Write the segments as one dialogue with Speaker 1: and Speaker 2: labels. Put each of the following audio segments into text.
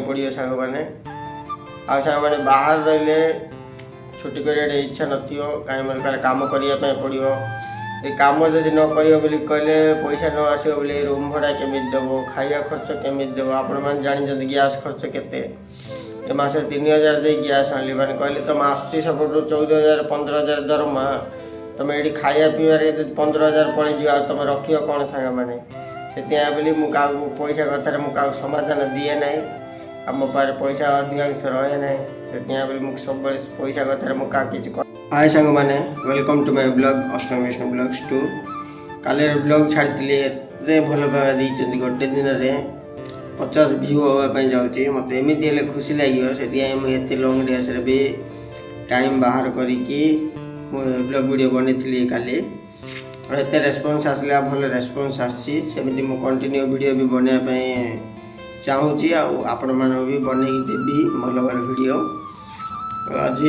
Speaker 1: पड़ो सांग मैंने सांग मैंने बाहर रही छुट्टी कर इच्छा नथियो कहीं मन कम करने पड़ो ये कम जब न कहले पैसा न आसो बोले रूम भड़ा केमी देव खाया खर्च केमी देव आपण मैंने जानी गैस खर्च केते ए मासे 3000 दे गैस आनी मैंने कहले तुम आस सब 14,000 15,000 दरमा तुम ये खाया पीबार 15,000 पड़ जाओ तुम रख कौन सांग मैंने से बोली मुझे पैसा कथार मुझे समाधान दिए ना आ मो पारे पैसा अधिकांश रहे ना से बोली मुझे सब पैसा कथार मुझे किसी हाय सांग मैंने वेलकम टू माय ब्लॉग अष्टम विष्णु ब्लॉग्स 2 काले ब्लॉग छाड़ी एत भल पाइबा गोटे दिन में 50 व्यू हाँपाई जाऊँगी मत एमती खुशी लगे से लंग डेस भी टाइम बाहर करके ब्लॉग वीडियो बनी काली एत रेस्पॉन्स आसला भल रेस्पॉन्स आसमी मु कंटिन्यू वीडियो भी बनवाई चाहूँगी आपण मान भी बनई देवी भल भल वीडियो आज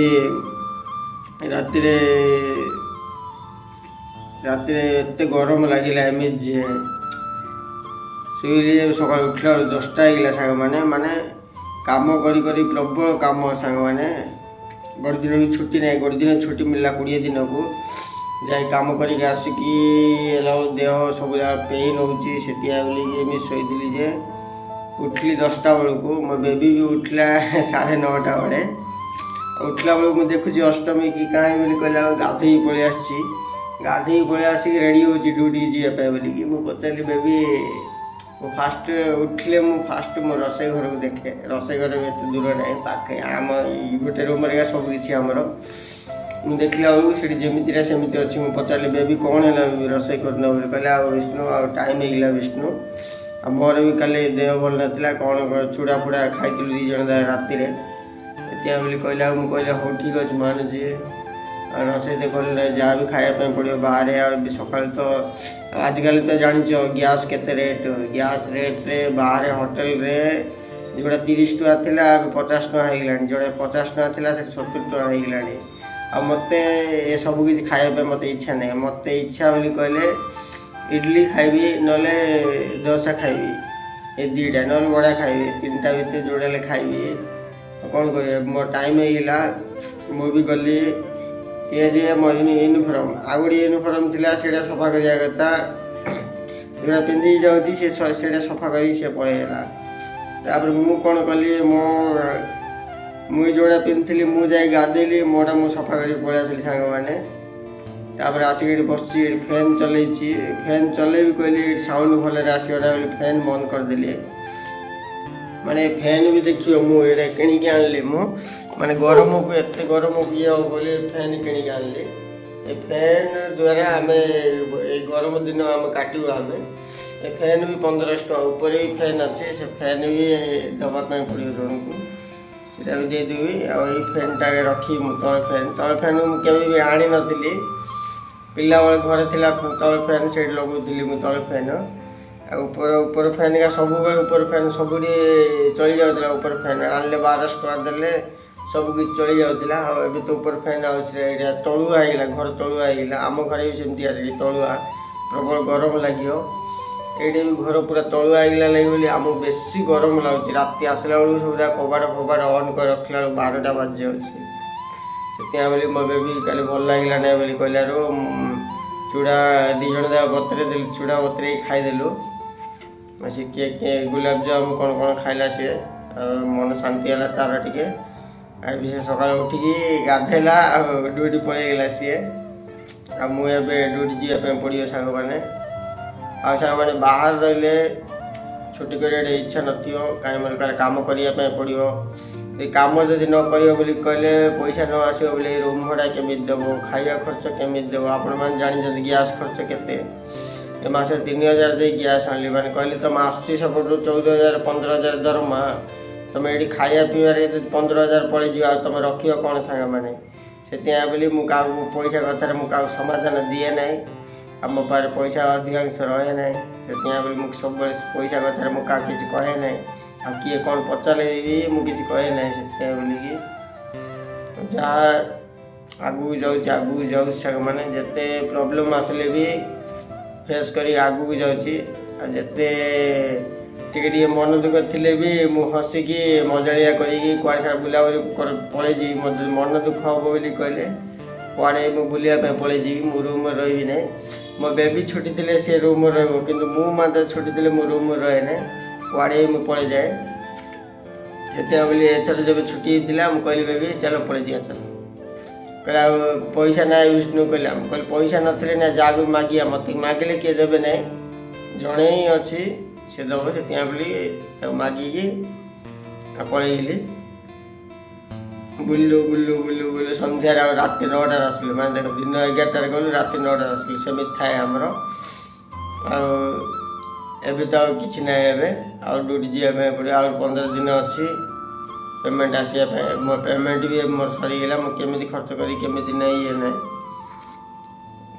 Speaker 1: रातिरे एत गरम लगे एमती शुले सका उठला 10टा होगा सांग मैंने माने काम करी प्रबल काम सांग मैंने गोटे दिन भी छुट्टी ना गोटे दिन छुट्टी मिलला 20 दिन को जाए कम करके आसिकी देह सब जगह पेन होती शोली जे उठली 10टा बेलू मो बेबी भी उठला 9:30 बड़े उठला बेलू मुझे देखुची अष्टमी कि कहीं बोली कहला गाधोई पलि आसी गाधोई पलि आसिक रेडी हो ड्यूटी जावाई बोलिकी मुझे पचारि बेबी फास्ट उठले मु फास्ट मो रोसे घर को देखे रोसे घर भी एत दूर ना पाखे आम गोटे रूम सब किसी आमर मुझे देखला बेलू से जमीती सेमती अच्छी मुझे पचारि बेबी कौन है रोसे करना कहले विष्णु टाइम होगा विष्णु आ मोर भी कल देह भल ना कौन चूड़ा फुड़ा खाई 2 जन राति बोली कहला मुझे कहले हाँ ठीक अच्छे मानुची रोसे तो कहले जहाँ भी खायापी पड़ो बाहर सका तो आजिकल तो जान गैस केते रेट गैस रेट रे बाहर होटेल रे जोड़ा 30 टका थिला 50 टका हो गलानी जोड़ा 50 टका थिला से 70 टका हो गलानी आ मते ये सब किसी खायापी मत इच्छा नहीं मत इच्छा बोली कहले इडली खाइबी नले डोसा खाइबी ये 2टा ना बड़ा खाइबी 3टा भितर जोड़े खाइबी कौन कर मो टाइम होगा मुझे गली सी जे मोर यूनिफॉर्म आ गए यूनिफॉर्म थी से सफा करा कथा जोड़ा पिंधि जाऊँगी से सफा कर पलैला मु कौन कली मुझे जोड़ा पिंधि मुझे गाधेली मोटा मुझे सफा कर पलि आसली सांग मैंने आसिक बस फैन चल फैन चल कहली साउंड भल आसगला फैन बंद करदेली माने फैन भी देखियो मुझे किणिकी आनली माने गरम को एत गरम किए हो बोली फैन किणिकी आनली ए फैन द्वारा आम गरम दिन आम काटू आम ए फैन भी 1500 टका ऊपर भी फैन अच्छे से फैन भी दवाई पड़ो जन को सीटा भी देदेवी आई फैनटा रखी तले फैन मुझे भी आनी नी पिला घर थी तले फैन से लगुली मुझे तले फैन ऊपर ऊपर फैन का सब ऊपर फैन सब चली जाऊला ऊपर फैन आनले 1200 टका देले सब किसी चली जाऊला अभी तो ऊपर फैन आगे तलुआ होगा घर तलुआ होगा आम घर भी सेमती तलुआ प्रबल गरम लगे ये भी घर पूरा तलुआ होगा लगे बोली आम बेसी गरम लगुच राति आसला बेलू सब कबाड़ फबाड़ ऑन कर रखला 12टा बाजी जाऊँगी बोली मो बेबी कल भल लगला ना बोली कहलू चूड़ा 2 जन बतरे देली चूड़ा बतरे खाईदेलु से किए गुलाब जामुन कौन कौन खाइला सी मन शांति है तार टे से सका उठिकी गाधेला ड्यूटी पलैगला सी मुझे ड्यूटी जावाई पड़ो सांग मैंने सांग मैंने बाहर रही छुट्टी कर इच्छा नथियो कहीं मन कम करने पड़ो ये कम जब न कहले पैसा न आसो बोले रूम भड़ा केमी देव खाया खर्च केमी देव आपण मैंने जानी गैस खर्च केते ए मासे 3000 दे गैस आनी मैंने कहले तुम आस सब 14,000 15,000 दरमा तुम ये खाया पीबार 15,000 पड़ जाओ तुम रख कौन सांग मैंने से बोली मुझे पैसा कथार मुझे समाधान दिए ना आ मो पारे पैसा अधिकांश रहे ना से बोली मुझे सब पैसा कथार मुझे किसी कहे ना आ किए कौन पचारे मुझे किसी कहे ना से बोलिकी जहाँ आगू जाऊँ सांग मैंने जिते प्रोब्लेम आसले भी फेस करी आगू जाऊँगी जिते ଟିକେ ଟିକେ ମନ ଦୁଃଖ ଥିଲେ ବି ମୁଁ ହସିକି ମଜାଳିଆ କରିକି କୁଆଡ଼େ ସାର୍ ବୁଲାବୁଲି ପଳେଇଯିବି। ମୋତେ ମନ ଦୁଃଖ ହେବ ବୋଲି କହିଲେ କୁଆଡ଼େ ମୁଁ ବୁଲିବା ପାଇଁ ପଳେଇଯିବି, ମୁଁ ରୁମ୍ରେ ରହିବି ନାହିଁ। ମୋ ବେବି ଛୁଟି ଥିଲେ ସେ ରୁମ୍ରେ ରହିବ, କିନ୍ତୁ ମୁଁ ମାତ୍ର ଛୁଟି ଥିଲେ ମୁଁ ରୁମ୍ରେ ରହେ ନାହିଁ, କୁଆଡ଼େ ମୁଁ ପଳେଇଯାଏ। ସେଥିପାଇଁ ବୋଲି ଏଥର ଯେବେ ଛୁଟି ହେଇଥିଲା ମୁଁ କହିଲି ବେବି ଚାଲ ପଳେଇଯିବା ଚାଲ। କହିଲେ ଆଉ ପଇସା ନାହିଁ ବିଷ୍ଣୁ କହିଲା। ମୁଁ କହିଲି ପଇସା ନଥିଲେ ନା ଯାହାକୁ ମାଗିବା, ମୋତେ ମାଗିଲେ କିଏ ଦେବେ ନାହିଁ, ଜଣେ ହିଁ ଅଛି ସେ ଦେବ। ସେଥିପାଇଁ ବୋଲି ତାକୁ ମାଗିକି ପଳେଇଲି। ବୁଲିଲୁ ସନ୍ଧ୍ୟାରେ ଆଉ ରାତି 9ଟାରେ ଆସିଲୁ। ମାନେ ଦେଖ ଦିନ 11ଟାରେ ଗଲୁ, ରାତି 9ଟାରେ ଆସିଲୁ, ସେମିତି ଥାଏ ଆମର। ଆଉ ଏବେ ତ ଆଉ କିଛି ନାହିଁ, ଏବେ ଆଉ ଡ୍ୟୁଟି ଯିବା ପାଇଁ ପଡ଼ିବ। ଆଉ 15 ଦିନ ଅଛି ପେମେଣ୍ଟ ଆସିବା ପାଇଁ। ମୋ ପେମେଣ୍ଟ ବି ମୋର ସରିଗଲା। ମୁଁ କେମିତି ଖର୍ଚ୍ଚ କରି କେମିତି ନାହିଁ ଇଏ ନାହିଁ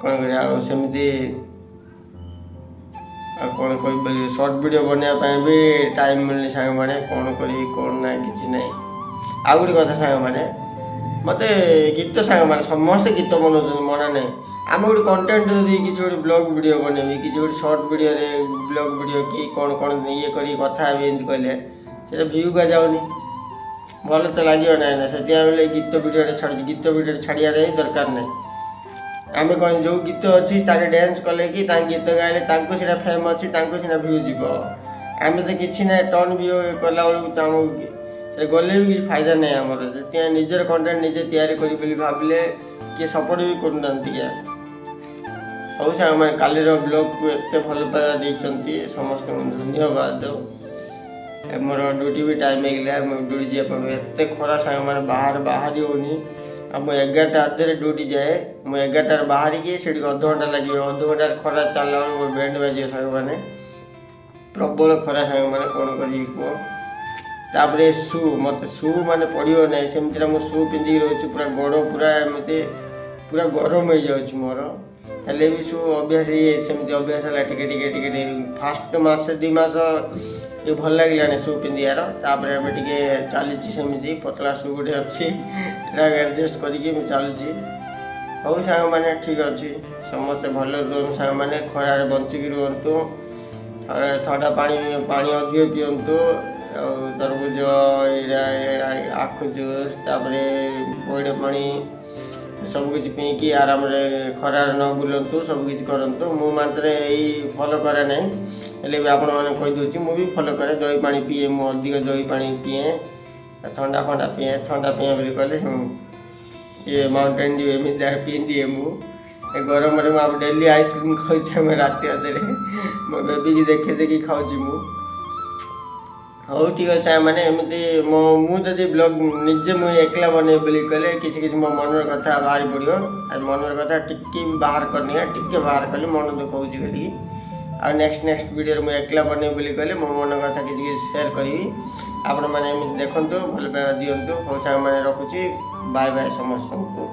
Speaker 1: କ'ଣ କରିବା। ଆଉ ସେମିତି ଆଉ କ'ଣ କହିବି, ସର୍ଟ ଭିଡ଼ିଓ ବନେଇବା ପାଇଁ ବି ଟାଇମ୍ ମିଳୁନି ସାଙ୍ଗମାନେ, କ'ଣ କରିବି କ'ଣ ନାହିଁ କିଛି ନାହିଁ। ଆଉ ଗୋଟେ କଥା ସାଙ୍ଗମାନେ, ମୋତେ ଗୀତ ସାଙ୍ଗମାନେ ସମସ୍ତେ ଗୀତ ବନାଉଛନ୍ତି, ମନା ନାହିଁ। ଆମେ ଗୋଟେ କଣ୍ଟେଣ୍ଟ ଯଦି କିଛି ଗୋଟେ ବ୍ଲଗ୍ ଭିଡ଼ିଓ ବନେଇବି, କିଛି ଗୋଟେ ସର୍ଟ ଭିଡ଼ିଓରେ ବ୍ଲଗ୍ ଭିଡ଼ିଓ କି କ'ଣ ଇଏ କରି କଥା ହେବି ଏମିତି କହିଲେ ସେଇଟା ଭିୟୁକୁ ଯାଉନି, ଭଲ ତ ଲାଗିବ ନାହିଁ ନା। ସେଥିପାଇଁ ବୋଲେ ଗୀତ ଭିଡ଼ିଓଟା ଛାଡ଼ୁଛି। ଗୀତ ଭିଡ଼ିଓଟା ଛାଡ଼ିବାର ହିଁ ଦରକାର ନାହିଁ। ଆମେ କ'ଣ ଯେଉଁ ଗୀତ ଅଛି ତାকে ଡ୍ୟାନ୍ସ କଲେ କି ତାଙ୍କ ଗୀତ ଗାଇଲେ ତାଙ୍କୁ ସେଇଟା ଫେମ୍ ଅଛି, ତାଙ୍କୁ ସେଇଟା ଭିୟୁ ଯିବ। ଆମେ ତ କିଛି ନାହିଁ, ଟନ୍ ଭିୟୁ କଲାବେଳକୁ ଆମକୁ ସେ ଗଲେ ବି କିଛି ଫାଇଦା ନାହିଁ ଆମର। ସେଥିପାଇଁ ନିଜର କଣ୍ଟେଣ୍ଟ ନିଜେ ତିଆରି କରି ବୋଲି ଭାବିଲେ କିଏ ସପୋର୍ଟ ବି କରୁନାହାନ୍ତି। ହଉ ସାଙ୍ଗମାନେ, କାଲିର ବ୍ଲଗ୍କୁ ଏତେ ଭଲ ପାଇବା ଦେଇଛନ୍ତି ସମସ୍ତଙ୍କୁ ଧନ୍ୟବାଦ। ମୋର ଡ୍ୟୁଟି ବି ଟାଇମ୍ ହେଇଗଲା, ମୁଁ ଡ୍ୟୁଟି ଯିବା ପାଇଁ ଏତେ ଖରା ସାଙ୍ଗମାନେ ବାହାରି ହେଉନି। ଆଉ ମୁଁ 11ଟା ଅଧରେ ଡ୍ୟୁଟି ଯାଏ। ମୁଁ 11ଟାରେ ବାହାରିକି ସେଠି ଅଧଘଣ୍ଟା ଲାଗିବ, ଅଧଘଣ୍ଟାରେ ଖରା ଚାଲିଲା ବେଳକୁ ମୋର ବେଣ୍ଡ ବାଜିବ ସାଙ୍ଗମାନେ, ପ୍ରବଳ ଖରା ସାଙ୍ଗମାନେ, କ'ଣ କରିବି କୁହ। ତାପରେ ମୋତେ ସୁ ମାନେ ପଡ଼ିବ ନାହିଁ, ସେମିତିରେ ମୁଁ ସୁ ପିନ୍ଧିକି ରହୁଛି, ପୁରା ଗୋଡ଼ ପୁରା ଏମିତି ପୁରା ଗରମ ହେଇଯାଉଛି ମୋର। ହେଲେ ବି ସୁ ଅଭ୍ୟାସ ସେମିତି ଅଭ୍ୟାସ ହେଲା ଟିକେ ଟିକେ ଫାଷ୍ଟ ମାସେ 2 ମାସ ଟିକେ ଭଲ ଲାଗିଲାନି ସୁ ପିନ୍ଧିବାର। ତାପରେ ଏବେ ଟିକେ ଚାଲିଛି ସେମିତି, ପତଳା ସୁ ଗୋଟେ ଅଛି, ଏଟା ଆଡ଼ଜଷ୍ଟ କରିକି ମୁଁ ଚାଲୁଛି। ହଉ ସାଙ୍ଗମାନେ ଠିକ୍ ଅଛି, ସମସ୍ତେ ଭଲ ରୁହନ୍ତୁ ସାଙ୍ଗମାନେ, ଖରାରେ ବଞ୍ଚିକି ରୁହନ୍ତୁ, ଥଣ୍ଡା ପାଣି ଅଧିକ ପିଅନ୍ତୁ, ଆଉ ତରଭୁଜ, ଆଖୁ ଜୁସ୍, ତାପରେ ପଇଡ଼ ପାଣି ସବୁକିଛି ପିଇକି ଆରାମରେ ଖରାରେ ନ ବୁଲନ୍ତୁ, ସବୁକିଛି କରନ୍ତୁ। ମୁଁ ମାତ୍ର ଏଇ ଫଲୋ କରେ ନାହିଁ, ହେଲେ ବି ଆପଣମାନେ କହିଦେଉଛି ମୁଁ ବି ଫଲୋ କରେ। ଦହି ପାଣି ପିଏ, ମୁଁ ଅଧିକ ଦହି ପାଣି ପିଏ, ଥଣ୍ଡା ପିଏ ବୋଲି କହିଲେ ଇଏ ମାଉଣ୍ଟେନ୍ ଡିଉ ଏମିତି ଯାହା ପିଇଦିଏ ମୁଁ। ଏ ଗରମରେ ମୁଁ ଆଉ ଡେଲି ଆଇସ୍କ୍ରିମ୍ ଖାଉଛି, ଆମେ ରାତି ଅଧରେ ମୋ ବେବିକି ଦେଖି ଖାଉଛି ମୁଁ। ହଉ ଠିକ୍ ଅଛି ସାଙ୍ଗମାନେ, ଏମିତି ମୁଁ ଯଦି ବ୍ଲଗ୍ ନିଜେ ମୁଁ ଏକଲା ବନେଇବି ବୋଲି କହିଲେ କିଛି ମୋ ମନର କଥା ବାହାରି ପଡ଼ିବ। ଆଉ ମନର କଥା ଟିକେ ବି ବାହାର କରିନି, ଟିକେ ବାହାର କଲେ ମନ ଦୁଃଖ ହେଉଛି ବୋଲି। ଆଉ ନେକ୍ସଟ ଭିଡ଼ିଓରେ ମୁଁ ଏକଲା ବନେଇବି ବୋଲି କହିଲେ ମୋ ମନ କଥା କିଛି ସେୟାର କରିବି। ଆପଣମାନେ ଏମିତି ଦେଖନ୍ତୁ, ଭଲ ପାଇବା ଦିଅନ୍ତୁ। ହଉ ସାଙ୍ଗମାନେ ରଖୁଛି, ବାଏ ସମସ୍ତଙ୍କୁ।